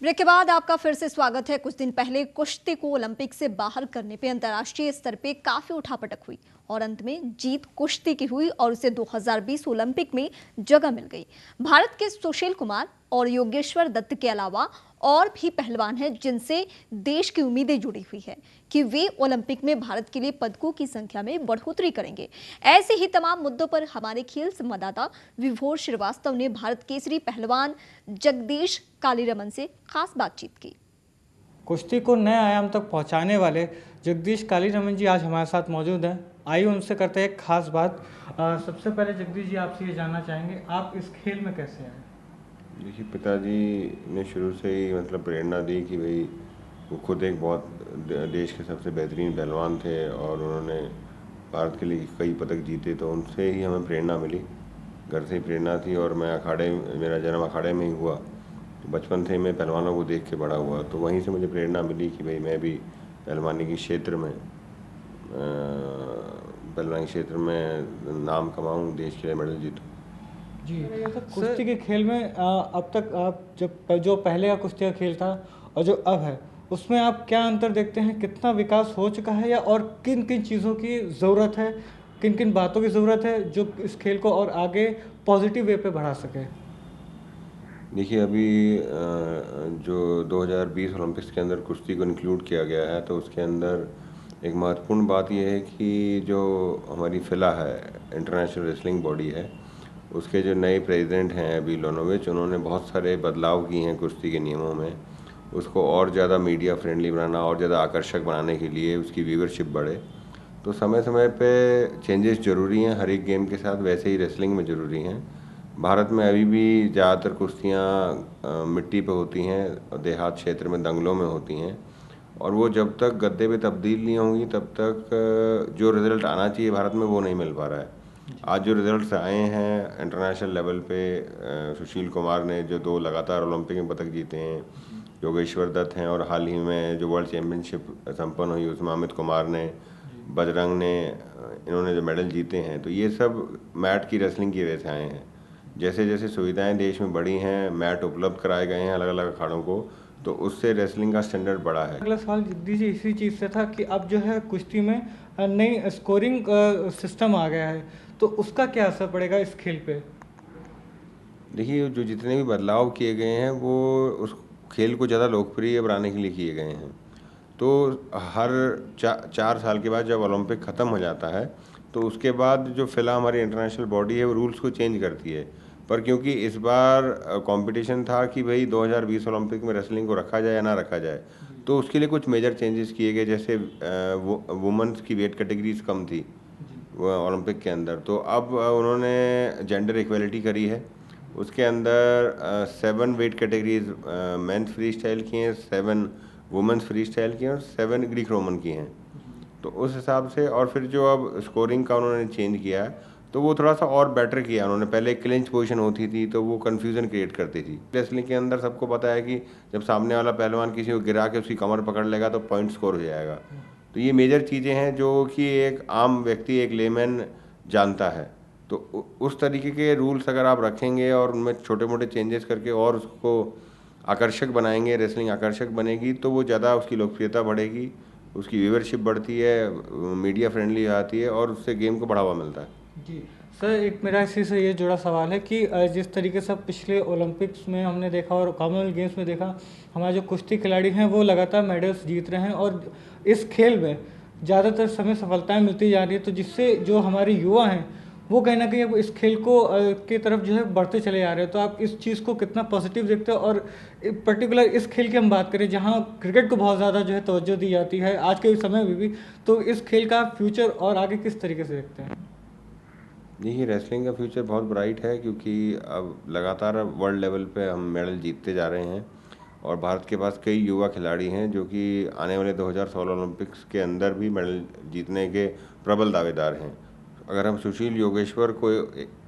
Break के बाद आपका फिर से स्वागत है। कुछ दिन पहले कुश्ती को ओलंपिक से बाहर करने पे अंतर्राष्ट्रीय स्तर पे काफी उठापटक हुई और अंत में जीत कुश्ती की हुई और उसे 2020 ओलंपिक में जगह मिल गई। भारत के सुशील कुमार और योगेश्वर दत्त के अलावा और भी पहलवान हैं जिनसे देश की उम्मीदें जुड़ी हुई है कि वे ओलंपिक में भारत के लिए पदकों की संख्या में बढ़ोतरी करेंगे। ऐसे ही तमाम मुद्दों पर हमारे खेल संवाददाता विभोर श्रीवास्तव ने भारत केसरी पहलवान जगदीश कालीरमन से खास बातचीत की। कुश्ती को नए आयाम तक पहुंचाने वाले जगदीश कालीरमन जी आज हमारे साथ मौजूद हैं। आइए उनसे करते हैं एक खास बात। सबसे पहले जगदीश जी आपसे ये जानना चाहेंगे, आप इस खेल में कैसे आए? देखिए, पिताजी ने शुरू से ही प्रेरणा दी कि भाई वो खुद एक बहुत देश के सबसे बेहतरीन पहलवान थे और उन्होंने भारत के लिए कई पदक जीते, तो उनसे ही हमें प्रेरणा मिली। घर से ही प्रेरणा थी और मेरा जन्म अखाड़े में ही हुआ, तो बचपन से मैं पहलवानों को देख के बड़ा हुआ, तो वहीं से मुझे प्रेरणा मिली कि भाई मैं भी पहलवानी के क्षेत्र में नाम कमाऊँ, देश के लिए मेडल जीतूँ। जी कुश्ती के खेल में अब तक आप जो पहले का कुश्ती का खेल था और जो अब है उसमें आप क्या अंतर देखते हैं? कितना विकास हो चुका है या और किन किन चीज़ों की ज़रूरत है, किन किन बातों की ज़रूरत है जो इस खेल को और आगे पॉजिटिव वे पे बढ़ा सके? देखिए, अभी जो 2020 ओलंपिक्स के अंदर कुश्ती को इंक्लूड किया गया है, तो उसके अंदर एक महत्वपूर्ण बात यह है कि जो हमारी फिला है, इंटरनेशनल रेसलिंग बॉडी है, उसके जो नए प्रेसिडेंट हैं अभी लोनोविच, उन्होंने बहुत सारे बदलाव किए हैं कुश्ती के नियमों में। उसको और ज़्यादा मीडिया फ्रेंडली बनाना और ज़्यादा आकर्षक बनाने के लिए उसकी व्यूवरशिप बढ़े, तो समय समय पे चेंजेस ज़रूरी हैं। हर एक गेम के साथ वैसे ही रेसलिंग में ज़रूरी हैं। भारत में अभी भी ज़्यादातर कुश्तियाँ मिट्टी पे होती हैं, देहात क्षेत्र में दंगलों में होती हैं, और वो जब तक गद्दे पे तब्दील नहीं होंगी तब तक जो रिज़ल्ट आना चाहिए भारत में वो नहीं मिल पा रहा है। आज जो रिज़ल्ट्स आए हैं इंटरनेशनल लेवल पे, सुशील कुमार ने जो 2 लगातार ओलंपिक में पदक जीते हैं, योगेश्वर दत्त हैं, और हाल ही में जो वर्ल्ड चैम्पियनशिप संपन्न हुई उसमें अमित कुमार ने, बजरंग ने, इन्होंने जो मेडल जीते हैं, तो ये सब मैट की रेसलिंग की वजह से आए हैं। जैसे जैसे सुविधाएं देश में बढ़ी हैं, मैट उपलब्ध कराए गए हैं अलग अलग अखाड़ों को, तो उससे रेसलिंग का स्टैंडर्ड बढ़ा है। अगला सवाल जगदीश जी इसी चीज़ से था कि अब जो है कुश्ती में नई स्कोरिंग सिस्टम आ गया है, तो उसका क्या असर पड़ेगा इस खेल पे? देखिए, जो जितने भी बदलाव किए गए हैं वो उस खेल को ज़्यादा लोकप्रिय बनाने के लिए किए गए हैं। तो हर 4 साल के बाद जब ओलंपिक ख़त्म हो जाता है, तो उसके बाद जो फिलहाल हमारी इंटरनेशनल बॉडी है वो रूल्स को चेंज करती है। पर क्योंकि इस बार कंपटीशन था कि भाई 2020 ओलंपिक में रेसलिंग को रखा जाए या ना रखा जाए, तो उसके लिए कुछ मेजर चेंजेस किए गए। जैसे वुमेंस की वेट कैटेगरीज कम थी ओलंपिक के अंदर, तो अब उन्होंने जेंडर इक्वलिटी करी है। उसके अंदर 7 weight categories men's freestyle की हैं, 7 वुमेंस फ्री स्टाइल की हैं और 7 ग्रीक रोमन की हैं। तो उस हिसाब से, और फिर जो अब स्कोरिंग का उन्होंने चेंज किया है, तो वो थोड़ा सा और बेटर किया उन्होंने। पहले क्लिंच पोजीशन होती थी तो वो कन्फ्यूज़न क्रिएट करती थी। रेसलिंग के अंदर सबको पता है कि जब सामने वाला पहलवान किसी को गिरा के उसकी कमर पकड़ लेगा तो पॉइंट स्कोर हो जाएगा। तो ये मेजर चीज़ें हैं जो कि एक आम व्यक्ति, एक लेमैन जानता है। तो उस तरीके के रूल्स अगर आप रखेंगे और उनमें छोटे मोटे चेंजेस करके और उसको आकर्षक बनाएंगे, रेसलिंग आकर्षक बनेगी, तो वो ज़्यादा उसकी लोकप्रियता बढ़ेगी, उसकी व्यूवरशिप बढ़ती है, मीडिया फ्रेंडली आती है और उससे गेम को बढ़ावा मिलता है। जी सर, एक मेरा इसी से ये जुड़ा सवाल है कि जिस तरीके से पिछले ओलंपिक्स में हमने देखा और कॉमनवेल्थ गेम्स में देखा, हमारे जो कुश्ती खिलाड़ी हैं वो लगातार मेडल्स जीत रहे हैं और इस खेल में ज़्यादातर समय सफलताएं मिलती जा रही है, तो जिससे जो हमारे युवा हैं वो कहीं ना कहीं अब इस खेल को की तरफ जो है बढ़ते चले जा रहे हैं। तो आप इस चीज़ को कितना पॉजिटिव देखते हो? और पर्टिकुलर इस खेल की हम बात करें जहाँ क्रिकेट को बहुत ज़्यादा जो है तवज्जो दी जाती है आज के समय में भी, तो इस खेल का फ्यूचर और आगे किस तरीके से देखते हैं? देखिए, रेसलिंग का फ्यूचर बहुत ब्राइट है, क्योंकि अब लगातार वर्ल्ड लेवल पे हम मेडल जीतते जा रहे हैं और भारत के पास कई युवा खिलाड़ी हैं जो कि आने वाले 2016 ओलंपिक्स के अंदर भी मेडल जीतने के प्रबल दावेदार हैं। अगर हम सुशील योगेश्वर को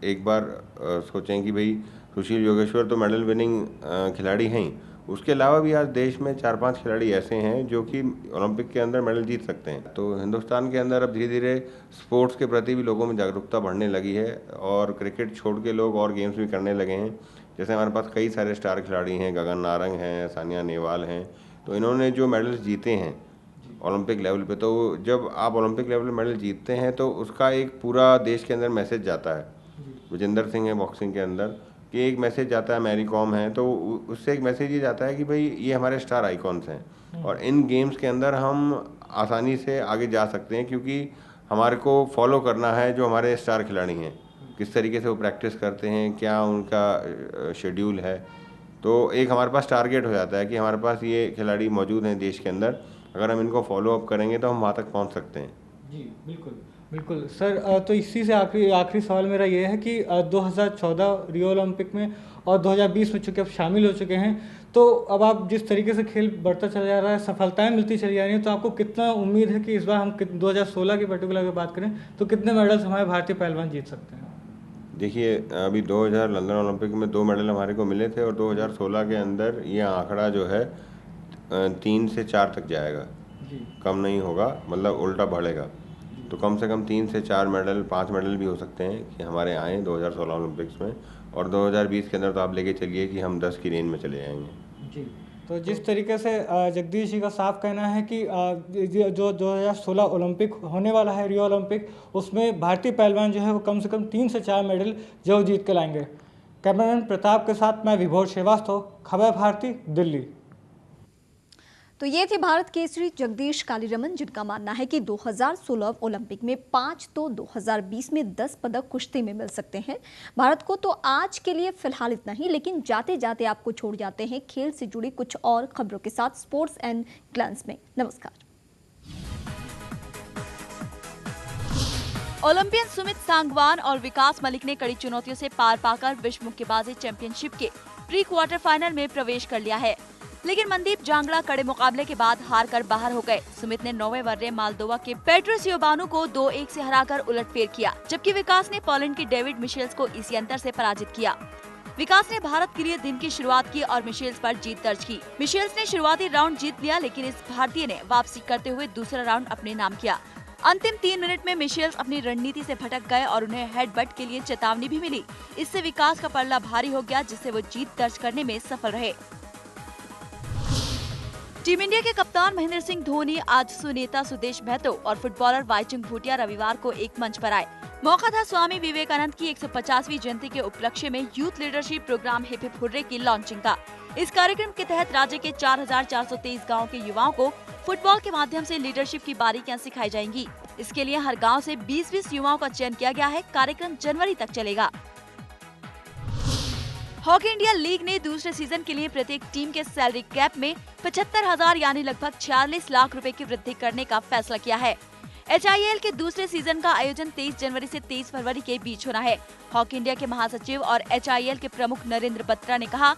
एक बार सोचें कि भाई सुशील योगेश्वर तो मेडल विनिंग खिलाड़ी हैं ही, उसके अलावा भी आज देश में 4-5 खिलाड़ी ऐसे हैं जो कि ओलंपिक के अंदर मेडल जीत सकते हैं। तो हिंदुस्तान के अंदर अब धीरे धीरे स्पोर्ट्स के प्रति भी लोगों में जागरूकता बढ़ने लगी है और क्रिकेट छोड़ के लोग और गेम्स भी करने लगे हैं। जैसे हमारे पास कई सारे स्टार खिलाड़ी हैं, गगन नारंग हैं, सानिया नेहवाल हैं, तो इन्होंने जो मेडल्स जीते हैं ओलंपिक लेवल पे, तो जब आप ओलंपिक लेवल पे मेडल जीतते हैं तो उसका एक पूरा देश के अंदर मैसेज जाता है। विजेंदर सिंह है बॉक्सिंग के अंदर, कि एक मैसेज जाता है, मैरी कॉम है, तो उससे एक मैसेज ये जाता है कि भाई ये हमारे स्टार आइकॉन्स हैं और इन गेम्स के अंदर हम आसानी से आगे जा सकते हैं, क्योंकि हमारे को फॉलो करना है जो हमारे स्टार खिलाड़ी हैं, किस तरीके से वो प्रैक्टिस करते हैं, क्या उनका शेड्यूल है। तो एक हमारे पास टारगेट हो जाता है कि हमारे पास ये खिलाड़ी मौजूद हैं देश के अंदर, अगर हम इनको फॉलो अप करेंगे तो हम वहाँ तक पहुँच सकते हैं। जी बिल्कुल बिल्कुल सर। तो इसी से आखिरी सवाल मेरा ये है कि 2014 रियो ओलंपिक में और 2020 में चूँकि अब शामिल हो चुके हैं, तो अब आप जिस तरीके से खेल बढ़ता चला जा रहा है, सफलताएं मिलती चली जा रही हैं, तो आपको कितना उम्मीद है कि इस बार हम 2016 की पर्टिकुलर अगर बात करें तो कितने मेडल्स हमारे भारतीय पहलवान जीत सकते हैं? देखिए, अभी 2000 लंदन ओलंपिक में 2 मेडल हमारे को मिले थे और 2016 के अंदर ये आंकड़ा जो है 3 से 4 तक जाएगा, कम नहीं होगा, मतलब उल्टा बढ़ेगा। तो कम से कम 3 से 4 मेडल, 5 मेडल भी हो सकते हैं कि हमारे आएँ 2016 ओलंपिक्स में, और 2020 के अंदर तो आप लेके चलिए कि हम 10 की रेंज में चले जाएंगे। जी, तो जिस तरीके से जगदीश जी का साफ कहना है कि जो 2016 ओलंपिक होने वाला है, रियो ओलंपिक, उसमें भारतीय पहलवान जो है वो कम से कम 3 से 4 मेडल जरूर जीत के लाएंगे। कैमरामैन प्रताप के साथ मैं विभोर श्रीवास्तव, खबर भारती, दिल्ली। तो ये थे भारत केसरी जगदीश कालीरमन, जिनका मानना है कि 2016 ओलंपिक में 5 तो 2020 में 10 पदक कुश्ती में मिल सकते हैं भारत को। तो आज के लिए फिलहाल इतना ही, लेकिन जाते जाते आपको छोड़ जाते हैं खेल से जुड़ी कुछ और खबरों के साथ स्पोर्ट्स एंड ग्लैंस में। नमस्कार। ओलंपियन सुमित सांगवान और विकास मलिक ने कड़ी चुनौतियों से पार पाकर विश्व मुक्केबाजी चैंपियनशिप के प्री क्वार्टर फाइनल में प्रवेश कर लिया है, लेकिन मनदीप जांगड़ा कड़े मुकाबले के बाद हार कर बाहर हो गए। सुमित ने 9वें वर्रे मालदोवा के पेट्रोस योबानु को 2-1 से हराकर उलटफेर किया, जबकि विकास ने पोलैंड के डेविड मिशेल्स को इसी अंतर से पराजित किया। विकास ने भारत के लिए दिन की शुरुआत की और मिशेल्स पर जीत दर्ज की। मिशेल्स ने शुरुआती राउंड जीत लिया, लेकिन इस भारतीय ने वापसी करते हुए दूसरा राउंड अपने नाम किया। अंतिम 3 मिनट में मिशेल्स अपनी रणनीति से भटक गए और उन्हें हेडबट के लिए चेतावनी भी मिली। इससे विकास का पल्ला भारी हो गया, जिससे वो जीत दर्ज करने में सफल रहे। टीम इंडिया के कप्तान महेंद्र सिंह धोनी, आजसू नेता सुदेश महतो और फुटबॉलर वाईचुंग भूटिया रविवार को एक मंच पर आए। मौका था स्वामी विवेकानंद की 150वीं जयंती के उपलक्ष्य में youth leadership programme hip hip hurray की लॉन्चिंग का। इस कार्यक्रम के तहत राज्य के 4423 गाँव के युवाओं को फुटबॉल के माध्यम से लीडरशिप की बारीकियां सिखाई जाएंगी। इसके लिए हर गाँव से 20-20 युवाओं का चयन किया गया है। कार्यक्रम जनवरी तक चलेगा। हॉकी इंडिया लीग ने दूसरे सीजन के लिए प्रत्येक टीम के सैलरी कैप में 75,000 यानी लगभग 46 लाख रुपए की वृद्धि करने का फैसला किया है। HIL के दूसरे सीजन का आयोजन 23 जनवरी से 23 फरवरी के बीच होना है। हॉकी इंडिया के महासचिव और HIL के प्रमुख नरेंद्र बत्रा ने कहा,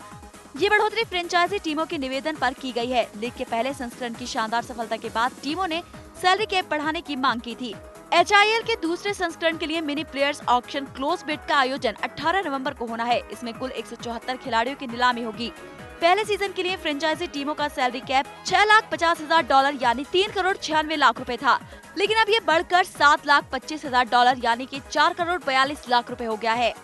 ये बढ़ोतरी फ्रेंचाइजी टीमों के निवेदन पर की गई है। लीग के पहले संस्करण की शानदार सफलता के बाद टीमों ने सैलरी कैप बढ़ाने की मांग की थी। HIL के दूसरे संस्करण के लिए mini players auction close bid का आयोजन 18 नवंबर को होना है। इसमें कुल 174 खिलाड़ियों की नीलामी होगी। पहले सीजन के लिए फ्रेंचाइजी टीमों का सैलरी कैप $6,50,000 यानी 3,96,00,000 रुपए था, लेकिन अब ये बढ़कर $7,25,000 यानी कि 4,42,00,000 रुपए हो गया है।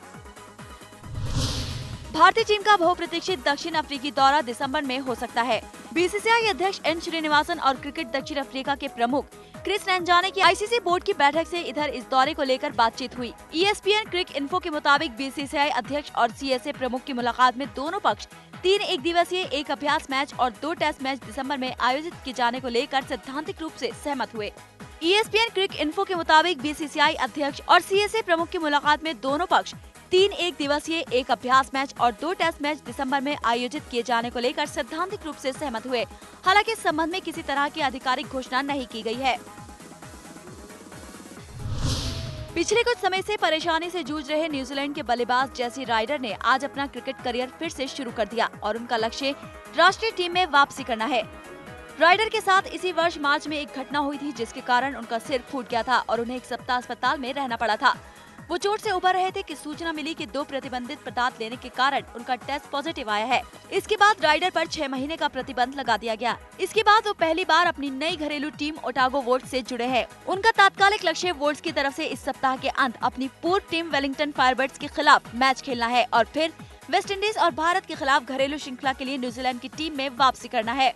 भारतीय टीम का बहुप्रतीक्षित दक्षिण अफ्रीकी दौरा दिसंबर में हो सकता है। BCCI अध्यक्ष एन श्रीनिवासन और क्रिकेट दक्षिण अफ्रीका के प्रमुख क्रिस रंजाने की ICC बोर्ड की बैठक से इधर इस दौरे को लेकर बातचीत हुई। ESPN क्रिक इन्फो के मुताबिक BCCI अध्यक्ष और CSA प्रमुख की मुलाकात में दोनों पक्ष 3 एक दिवसीय एक अभ्यास मैच और 2 टेस्ट मैच दिसंबर में आयोजित किए जाने को लेकर सैद्धांतिक रूप से सहमत हुए। ESPN क्रिक इन्फो के मुताबिक BCCI अध्यक्ष और CSA प्रमुख की मुलाकात में दोनों पक्ष 3 एक दिवसीय एक अभ्यास मैच और 2 टेस्ट मैच दिसंबर में आयोजित किए जाने को लेकर सैद्धांतिक रूप से सहमत हुए। हालांकि इस संबंध में किसी तरह की आधिकारिक घोषणा नहीं की गई है। पिछले कुछ समय से परेशानी से जूझ रहे न्यूजीलैंड के बल्लेबाज जेसी राइडर ने आज अपना क्रिकेट करियर फिर से शुरू कर दिया और उनका लक्ष्य राष्ट्रीय टीम में वापसी करना है। राइडर के साथ इसी वर्ष मार्च में एक घटना हुई थी, जिसके कारण उनका सिर फूट गया था और उन्हें 1 सप्ताह अस्पताल में रहना पड़ा था। वो चोट से उबर रहे थे कि सूचना मिली कि 2 प्रतिबंधित पदार्थ लेने के कारण उनका टेस्ट पॉजिटिव आया है। इसके बाद राइडर पर 6 महीने का प्रतिबंध लगा दिया गया। इसके बाद वो पहली बार अपनी नई घरेलू टीम ओटागो वोल्ट्स से जुड़े हैं। उनका तात्कालिक लक्ष्य वोल्ट्स की तरफ से इस सप्ताह के अंत अपनी पूर्व टीम वेलिंगटन फायरबर्ड्स के खिलाफ मैच खेलना है और फिर वेस्टइंडीज और भारत के खिलाफ घरेलू श्रृंखला के लिए न्यूजीलैंड की टीम में वापसी करना है।